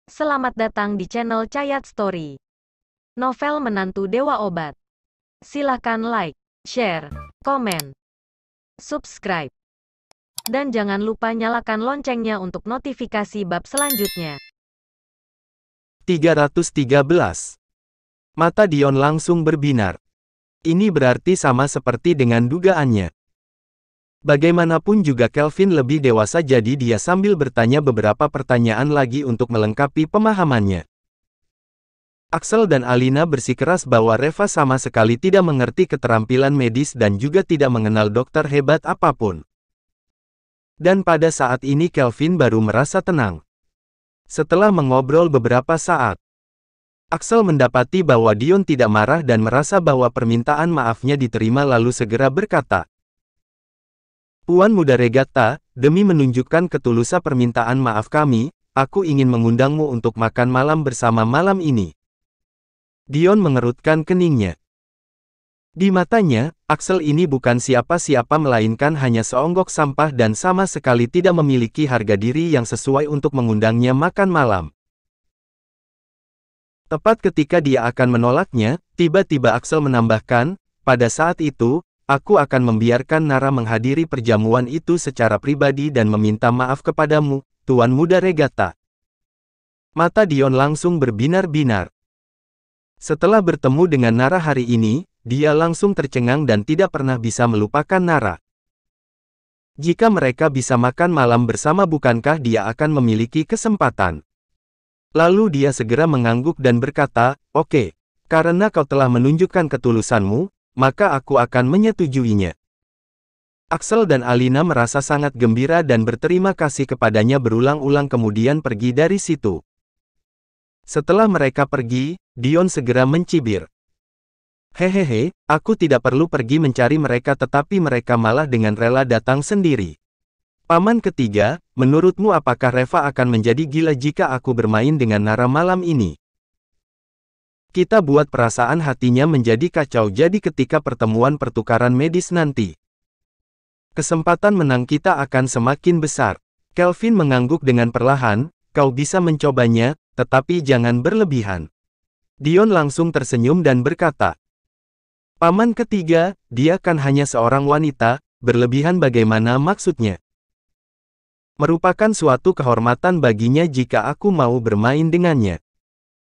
Selamat datang di channel Cayat Story. Novel Menantu Dewa Obat. Silahkan like, share, komen, subscribe. Dan jangan lupa nyalakan loncengnya untuk notifikasi bab selanjutnya. 313. Mata Dion langsung berbinar. Ini berarti sama seperti dengan dugaannya. Bagaimanapun juga Kelvin lebih dewasa, jadi dia sambil bertanya beberapa pertanyaan lagi untuk melengkapi pemahamannya. Axel dan Alina bersikeras bahwa Reva sama sekali tidak mengerti keterampilan medis dan juga tidak mengenal dokter hebat apapun. Dan pada saat ini Kelvin baru merasa tenang. Setelah mengobrol beberapa saat, Axel mendapati bahwa Dion tidak marah dan merasa bahwa permintaan maafnya diterima, lalu segera berkata, "Puan Muda Regatta, demi menunjukkan ketulusan permintaan maaf kami, aku ingin mengundangmu untuk makan malam bersama malam ini." Dion mengerutkan keningnya. Di matanya, Axel ini bukan siapa-siapa melainkan hanya seonggok sampah dan sama sekali tidak memiliki harga diri yang sesuai untuk mengundangnya makan malam. Tepat ketika dia akan menolaknya, tiba-tiba Axel menambahkan, "Pada saat itu, aku akan membiarkan Nara menghadiri perjamuan itu secara pribadi dan meminta maaf kepadamu, Tuan Muda Regatta." Mata Dion langsung berbinar-binar. Setelah bertemu dengan Nara hari ini, dia langsung tercengang dan tidak pernah bisa melupakan Nara. Jika mereka bisa makan malam bersama, bukankah dia akan memiliki kesempatan? Lalu dia segera mengangguk dan berkata, "Oke, karena kau telah menunjukkan ketulusanmu, maka aku akan menyetujuinya." Axel dan Alina merasa sangat gembira dan berterima kasih kepadanya berulang-ulang kemudian pergi dari situ. Setelah mereka pergi, Dion segera mencibir. "Hehehe, aku tidak perlu pergi mencari mereka tetapi mereka malah dengan rela datang sendiri. Paman ketiga, menurutmu apakah Reva akan menjadi gila jika aku bermain dengan Nara malam ini? Kita buat perasaan hatinya menjadi kacau, jadi ketika pertemuan pertukaran medis nanti, kesempatan menang kita akan semakin besar." Kelvin mengangguk dengan perlahan, "Kau bisa mencobanya, tetapi jangan berlebihan." Dion langsung tersenyum dan berkata, "Paman ketiga, dia kan hanya seorang wanita, berlebihan bagaimana maksudnya? Merupakan suatu kehormatan baginya jika aku mau bermain dengannya.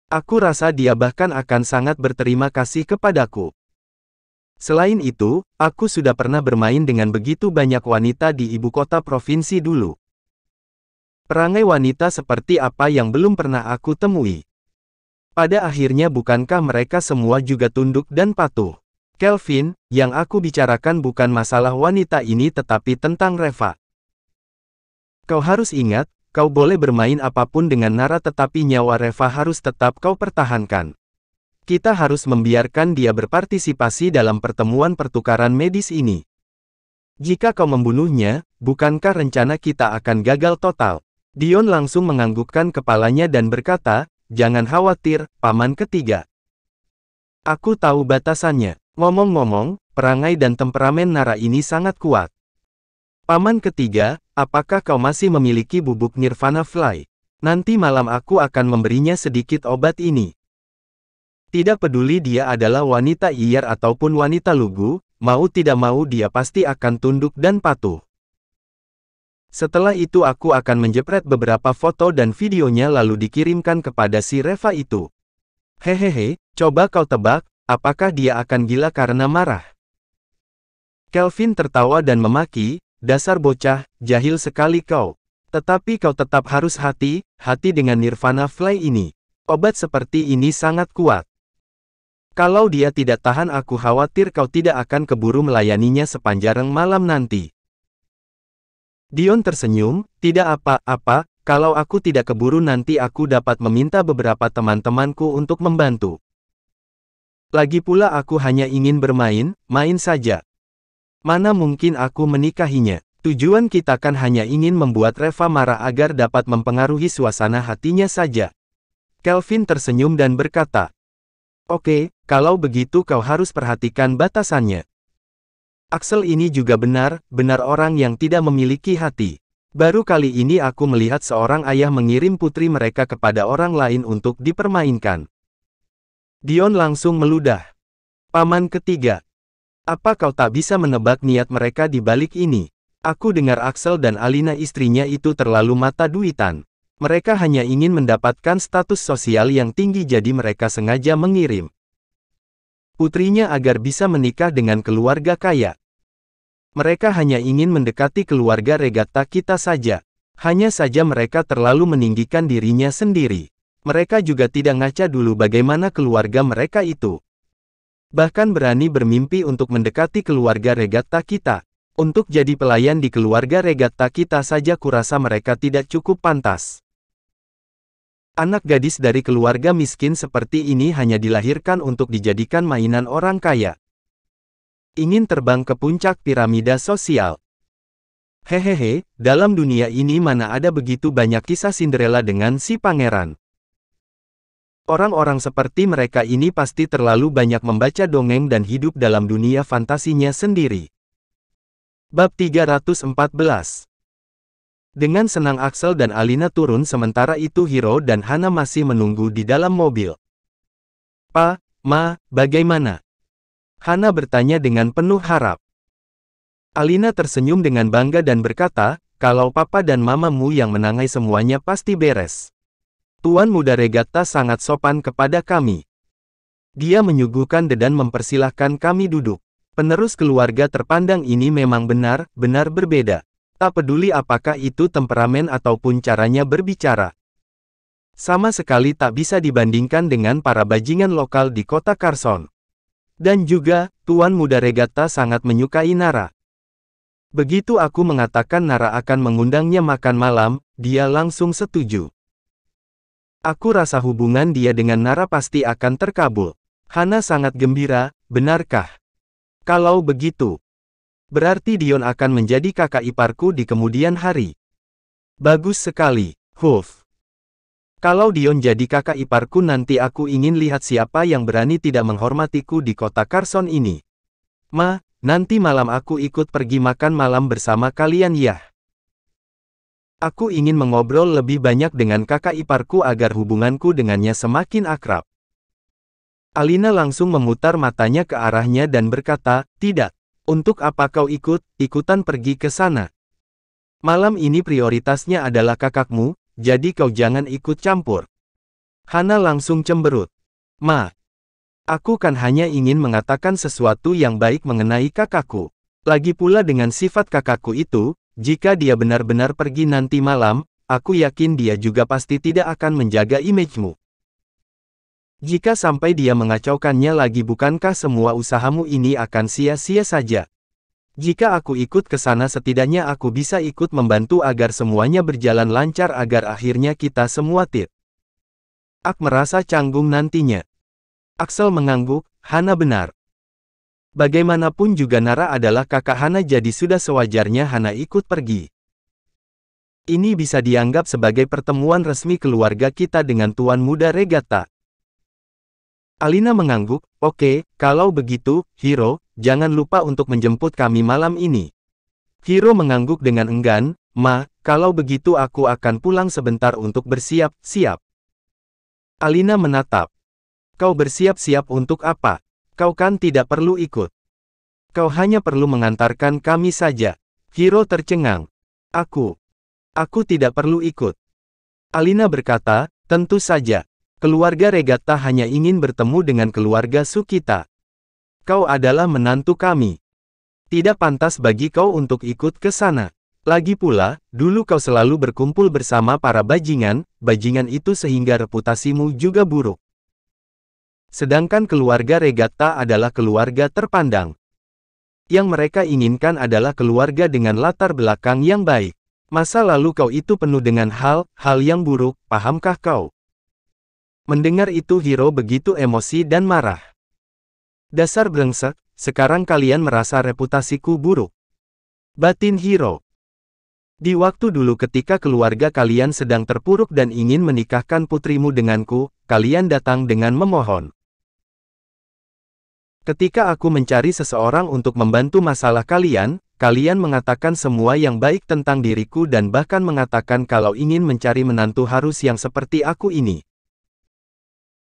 Aku rasa dia bahkan akan sangat berterima kasih kepadaku. Selain itu, aku sudah pernah bermain dengan begitu banyak wanita di ibu kota provinsi dulu. Perangai wanita seperti apa yang belum pernah aku temui. Pada akhirnya bukankah mereka semua juga tunduk dan patuh? Kelvin, yang aku bicarakan bukan masalah wanita ini tetapi tentang Reva. Kau harus ingat, kau boleh bermain apapun dengan Nara tetapi nyawa Reva harus tetap kau pertahankan. Kita harus membiarkan dia berpartisipasi dalam pertemuan pertukaran medis ini. Jika kau membunuhnya, bukankah rencana kita akan gagal total?" Dion langsung menganggukkan kepalanya dan berkata, "Jangan khawatir, Paman ketiga. Aku tahu batasannya. Ngomong-ngomong, perangai dan temperamen Nara ini sangat kuat. Paman ketiga, apakah kau masih memiliki bubuk Nirvana Fly? Nanti malam aku akan memberinya sedikit obat ini. Tidak peduli dia adalah wanita liar ataupun wanita lugu, mau tidak mau dia pasti akan tunduk dan patuh. Setelah itu aku akan menjepret beberapa foto dan videonya lalu dikirimkan kepada si Reva itu. Hehehe, coba kau tebak, apakah dia akan gila karena marah?" Kelvin tertawa dan memaki, "Dasar bocah, jahil sekali kau. Tetapi kau tetap harus hati-hati dengan Nirvana Fly ini. Obat seperti ini sangat kuat. Kalau dia tidak tahan aku khawatir kau tidak akan keburu melayaninya sepanjang malam nanti." Dion tersenyum, "Tidak apa-apa, kalau aku tidak keburu nanti aku dapat meminta beberapa teman-temanku untuk membantu. Lagi pula aku hanya ingin main saja. Mana mungkin aku menikahinya. Tujuan kita kan hanya ingin membuat Reva marah agar dapat mempengaruhi suasana hatinya saja." Kelvin tersenyum dan berkata, "Oke, kalau begitu kau harus perhatikan batasannya. Axel ini juga benar-benar orang yang tidak memiliki hati. Baru kali ini aku melihat seorang ayah mengirim putri mereka kepada orang lain untuk dipermainkan. Dion langsung meludah. Paman ketiga. Apa kau tak bisa menebak niat mereka di balik ini? Aku dengar Axel dan Alina istrinya itu terlalu mata duitan. Mereka hanya ingin mendapatkan status sosial yang tinggi jadi mereka sengaja mengirim putrinya agar bisa menikah dengan keluarga kaya. Mereka hanya ingin mendekati keluarga Regatta kita saja. Hanya saja mereka terlalu meninggikan dirinya sendiri. Mereka juga tidak ngaca dulu bagaimana keluarga mereka itu. Bahkan berani bermimpi untuk mendekati keluarga Regatta kita. Untuk jadi pelayan di keluarga Regatta kita saja kurasa mereka tidak cukup pantas. Anak gadis dari keluarga miskin seperti ini hanya dilahirkan untuk dijadikan mainan orang kaya. Ingin terbang ke puncak piramida sosial. Hehehe, dalam dunia ini mana ada begitu banyak kisah Cinderella dengan si pangeran. Orang-orang seperti mereka ini pasti terlalu banyak membaca dongeng dan hidup dalam dunia fantasinya sendiri. Bab 314. Dengan senang Axel dan Alina turun sementara itu Hiro dan Hana masih menunggu di dalam mobil. Pa, Ma, bagaimana? Hana bertanya dengan penuh harap. Alina tersenyum dengan bangga dan berkata, kalau papa dan mamamu yang menangai semuanya pasti beres. Tuan muda Regatta sangat sopan kepada kami. Dia menyuguhkan dan mempersilahkan kami duduk. Penerus keluarga terpandang ini memang benar-benar berbeda. Tak peduli apakah itu temperamen ataupun caranya berbicara. Sama sekali tak bisa dibandingkan dengan para bajingan lokal di kota Carson. Dan juga, Tuan muda Regatta sangat menyukai Nara. Begitu aku mengatakan Nara akan mengundangnya makan malam, dia langsung setuju. Aku rasa hubungan dia dengan Nara pasti akan terkabul. Hana sangat gembira, benarkah? Kalau begitu, berarti Dion akan menjadi kakak iparku di kemudian hari. Bagus sekali, Huff. Kalau Dion jadi kakak iparku nanti aku ingin lihat siapa yang berani tidak menghormatiku di kota Carson ini. Ma, nanti malam aku ikut pergi makan malam bersama kalian ya. Aku ingin mengobrol lebih banyak dengan kakak iparku agar hubunganku dengannya semakin akrab. Alina langsung memutar matanya ke arahnya dan berkata, tidak. Untuk apa kau ikutan pergi ke sana? Malam ini prioritasnya adalah kakakmu, jadi kau jangan ikut campur. Hana langsung cemberut. Ma, aku kan hanya ingin mengatakan sesuatu yang baik mengenai kakakku. Lagi pula dengan sifat kakakku itu, jika dia benar-benar pergi nanti malam, aku yakin dia juga pasti tidak akan menjaga image-mu. Jika sampai dia mengacaukannya lagi bukankah semua usahamu ini akan sia-sia saja? Jika aku ikut ke sana setidaknya aku bisa ikut membantu agar semuanya berjalan lancar agar akhirnya kita semua tit. Ak merasa canggung nantinya. Axel mengangguk, Hana benar. Bagaimanapun juga Nara adalah kakak Hana jadi sudah sewajarnya Hana ikut pergi. Ini bisa dianggap sebagai pertemuan resmi keluarga kita dengan Tuan Muda Regatta. Alina mengangguk, oke, kalau begitu, Hiro, jangan lupa untuk menjemput kami malam ini. Hiro mengangguk dengan enggan, Ma, kalau begitu aku akan pulang sebentar untuk bersiap-siap. Alina menatap. Kau bersiap-siap untuk apa? Kau kan tidak perlu ikut. Kau hanya perlu mengantarkan kami saja. Hiro tercengang. Aku tidak perlu ikut. Alina berkata, tentu saja. Keluarga Regatta hanya ingin bertemu dengan keluarga Sukita. Kau adalah menantu kami. Tidak pantas bagi kau untuk ikut ke sana. Lagi pula, dulu kau selalu berkumpul bersama para bajingan itu sehingga reputasimu juga buruk. Sedangkan keluarga Regatta adalah keluarga terpandang. Yang mereka inginkan adalah keluarga dengan latar belakang yang baik. Masa lalu kau itu penuh dengan hal yang buruk, pahamkah kau? Mendengar itu Hiro begitu emosi dan marah. Dasar brengsek, sekarang kalian merasa reputasiku buruk. Batin Hiro. Di waktu dulu ketika keluarga kalian sedang terpuruk dan ingin menikahkan putrimu denganku, kalian datang dengan memohon. Ketika aku mencari seseorang untuk membantu masalah kalian, kalian mengatakan semua yang baik tentang diriku dan bahkan mengatakan kalau ingin mencari menantu harus yang seperti aku ini.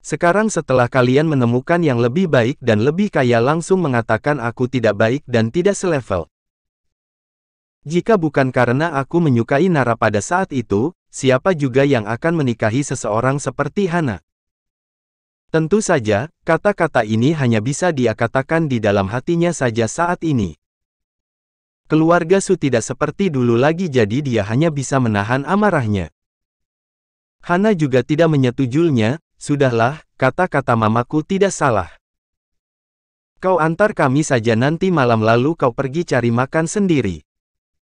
Sekarang setelah kalian menemukan yang lebih baik dan lebih kaya langsung mengatakan aku tidak baik dan tidak selevel. Jika bukan karena aku menyukai Nara pada saat itu, siapa juga yang akan menikahi seseorang seperti Hana? Tentu saja, kata-kata ini hanya bisa dia katakan di dalam hatinya saja saat ini. Keluarga Su tidak seperti dulu lagi jadi dia hanya bisa menahan amarahnya. Hana juga tidak menyetujuinya, sudahlah, kata-kata mamaku tidak salah. Kau antar kami saja nanti malam lalu kau pergi cari makan sendiri.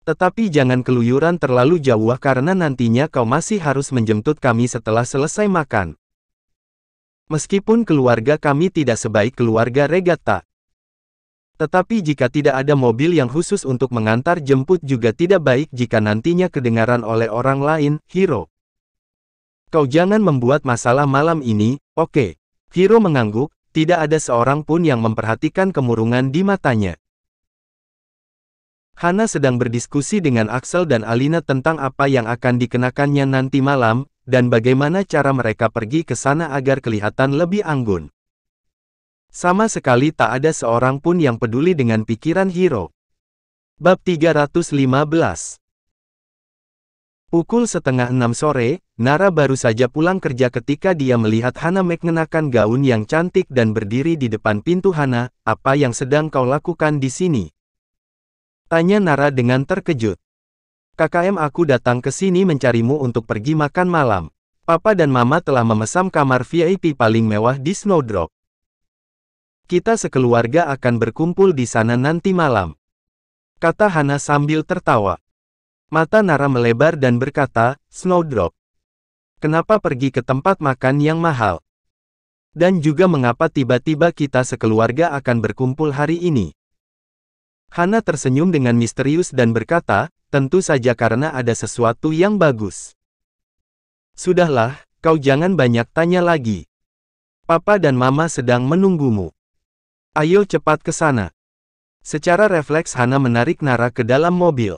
Tetapi jangan keluyuran terlalu jauh karena nantinya kau masih harus menjemput kami setelah selesai makan. Meskipun keluarga kami tidak sebaik keluarga Regatta. Tetapi jika tidak ada mobil yang khusus untuk mengantar jemput juga tidak baik jika nantinya kedengaran oleh orang lain, Hiro. Kau jangan membuat masalah malam ini, oke? Hiro mengangguk, tidak ada seorang pun yang memperhatikan kemurungan di matanya. Hana sedang berdiskusi dengan Axel dan Alina tentang apa yang akan dikenakannya nanti malam, dan bagaimana cara mereka pergi ke sana agar kelihatan lebih anggun. Sama sekali tak ada seorang pun yang peduli dengan pikiran Hiro. Bab 315. Pukul 5:30 sore, Nara baru saja pulang kerja ketika dia melihat Hana mengenakan gaun yang cantik dan berdiri di depan pintu. Hana, apa yang sedang kau lakukan di sini? Tanya Nara dengan terkejut. KKM aku datang ke sini mencarimu untuk pergi makan malam. Papa dan Mama telah memesan kamar VIP paling mewah di Snowdrop. Kita sekeluarga akan berkumpul di sana nanti malam. Kata Hana sambil tertawa. Mata Nara melebar dan berkata, Snowdrop. Kenapa pergi ke tempat makan yang mahal? Dan juga mengapa tiba-tiba kita sekeluarga akan berkumpul hari ini? Hana tersenyum dengan misterius dan berkata, tentu saja karena ada sesuatu yang bagus. Sudahlah, kau jangan banyak tanya lagi. Papa dan Mama sedang menunggumu. Ayo cepat ke sana. Secara refleks Hana menarik Nara ke dalam mobil.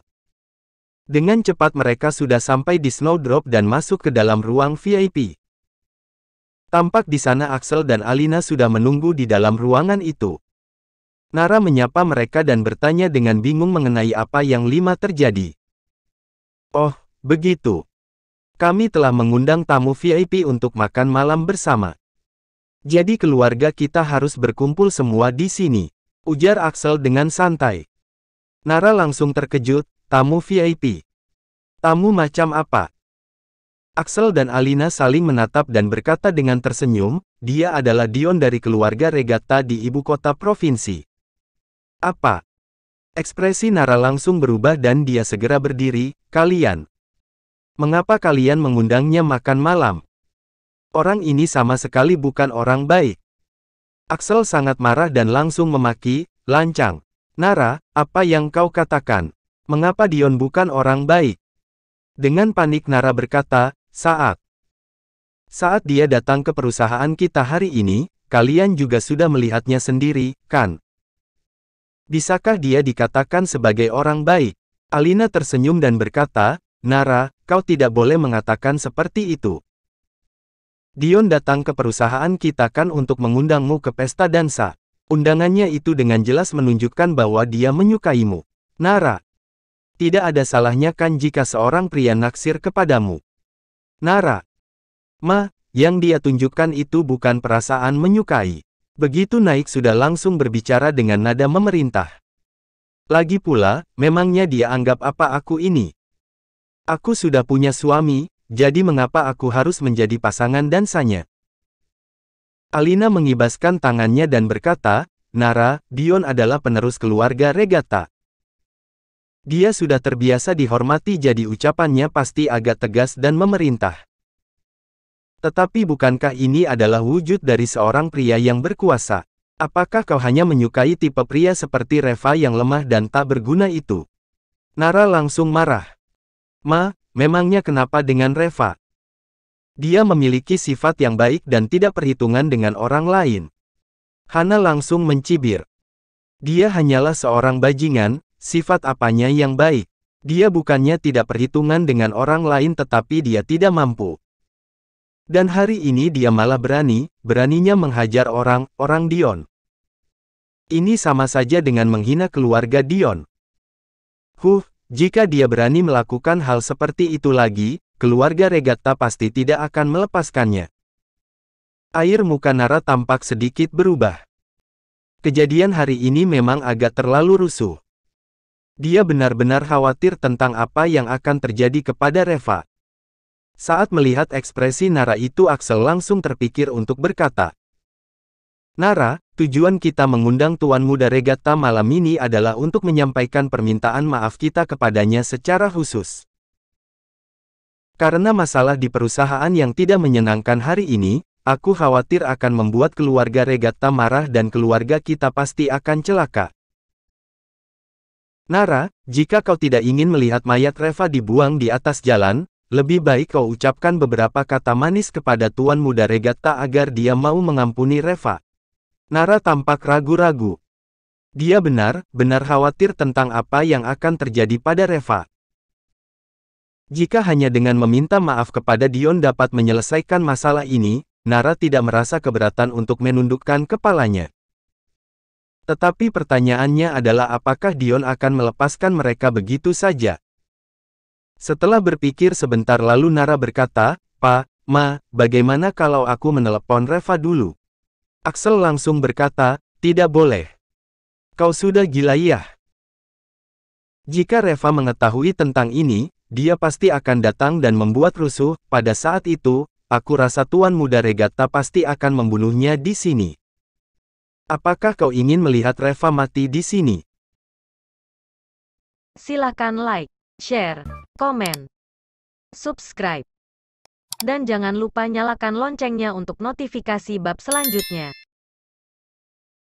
Dengan cepat mereka sudah sampai di Snowdrop dan masuk ke dalam ruang VIP. Tampak di sana Axel dan Alina sudah menunggu di dalam ruangan itu. Nara menyapa mereka dan bertanya dengan bingung mengenai apa yang terjadi. Oh, begitu. Kami telah mengundang tamu VIP untuk makan malam bersama. Jadi keluarga kita harus berkumpul semua di sini, ujar Axel dengan santai. Nara langsung terkejut, tamu VIP. Tamu macam apa? Axel dan Alina saling menatap dan berkata dengan tersenyum, dia adalah Dion dari keluarga Regatta di ibu kota provinsi. Apa? Ekspresi Nara langsung berubah dan dia segera berdiri, kalian. Mengapa kalian mengundangnya makan malam? Orang ini sama sekali bukan orang baik. Axel sangat marah dan langsung memaki, lancang. Nara, apa yang kau katakan? Mengapa Dion bukan orang baik? Dengan panik Nara berkata, saat dia datang ke perusahaan kita hari ini, kalian juga sudah melihatnya sendiri, kan? Bisakah dia dikatakan sebagai orang baik? Alina tersenyum dan berkata, Nara, kau tidak boleh mengatakan seperti itu. Dion datang ke perusahaan kita kan untuk mengundangmu ke pesta dansa. Undangannya itu dengan jelas menunjukkan bahwa dia menyukaimu. Nara, tidak ada salahnya kan jika seorang pria naksir kepadamu. Nara, yang dia tunjukkan itu bukan perasaan menyukai. Begitu naik sudah langsung berbicara dengan nada memerintah. Lagi pula, memangnya dia anggap apa aku ini? Aku sudah punya suami, jadi mengapa aku harus menjadi pasangan dansanya? Alina mengibaskan tangannya dan berkata, Nara, Dion adalah penerus keluarga Regatta. Dia sudah terbiasa dihormati jadi ucapannya pasti agak tegas dan memerintah. Tetapi bukankah ini adalah wujud dari seorang pria yang berkuasa? Apakah kau hanya menyukai tipe pria seperti Reva yang lemah dan tak berguna itu? Nara langsung marah. Memangnya kenapa dengan Reva? Dia memiliki sifat yang baik dan tidak perhitungan dengan orang lain. Hana langsung mencibir. Dia hanyalah seorang bajingan, sifat apanya yang baik. Dia bukannya tidak perhitungan dengan orang lain tetapi dia tidak mampu. Dan hari ini dia malah beraninya menghajar orang Dion. Ini sama saja dengan menghina keluarga Dion. Jika dia berani melakukan hal seperti itu lagi, keluarga Regatta pasti tidak akan melepaskannya. Air muka Nara tampak sedikit berubah. Kejadian hari ini memang agak terlalu rusuh. Dia benar-benar khawatir tentang apa yang akan terjadi kepada Reva. Saat melihat ekspresi Nara itu, Axel langsung terpikir untuk berkata, "Nara, tujuan kita mengundang Tuan Muda Regatta malam ini adalah untuk menyampaikan permintaan maaf kita kepadanya secara khusus. Karena masalah di perusahaan yang tidak menyenangkan hari ini, aku khawatir akan membuat keluarga Regatta marah dan keluarga kita pasti akan celaka. Nara, jika kau tidak ingin melihat mayat Reva dibuang di atas jalan, lebih baik kau ucapkan beberapa kata manis kepada Tuan Muda Regatta agar dia mau mengampuni Reva." Nara tampak ragu-ragu. Dia benar-benar khawatir tentang apa yang akan terjadi pada Reva. Jika hanya dengan meminta maaf kepada Dion dapat menyelesaikan masalah ini, Nara tidak merasa keberatan untuk menundukkan kepalanya. Tetapi pertanyaannya adalah apakah Dion akan melepaskan mereka begitu saja? Setelah berpikir sebentar lalu Nara berkata, bagaimana kalau aku menelepon Reva dulu?" Axel langsung berkata, "Tidak boleh. Kau sudah gila ya? Jika Reva mengetahui tentang ini, dia pasti akan datang dan membuat rusuh. Pada saat itu, aku rasa Tuan Muda Regatta pasti akan membunuhnya di sini. Apakah kau ingin melihat Reva mati di sini?" Silakan like, share, komen, subscribe. Dan jangan lupa nyalakan loncengnya untuk notifikasi bab selanjutnya.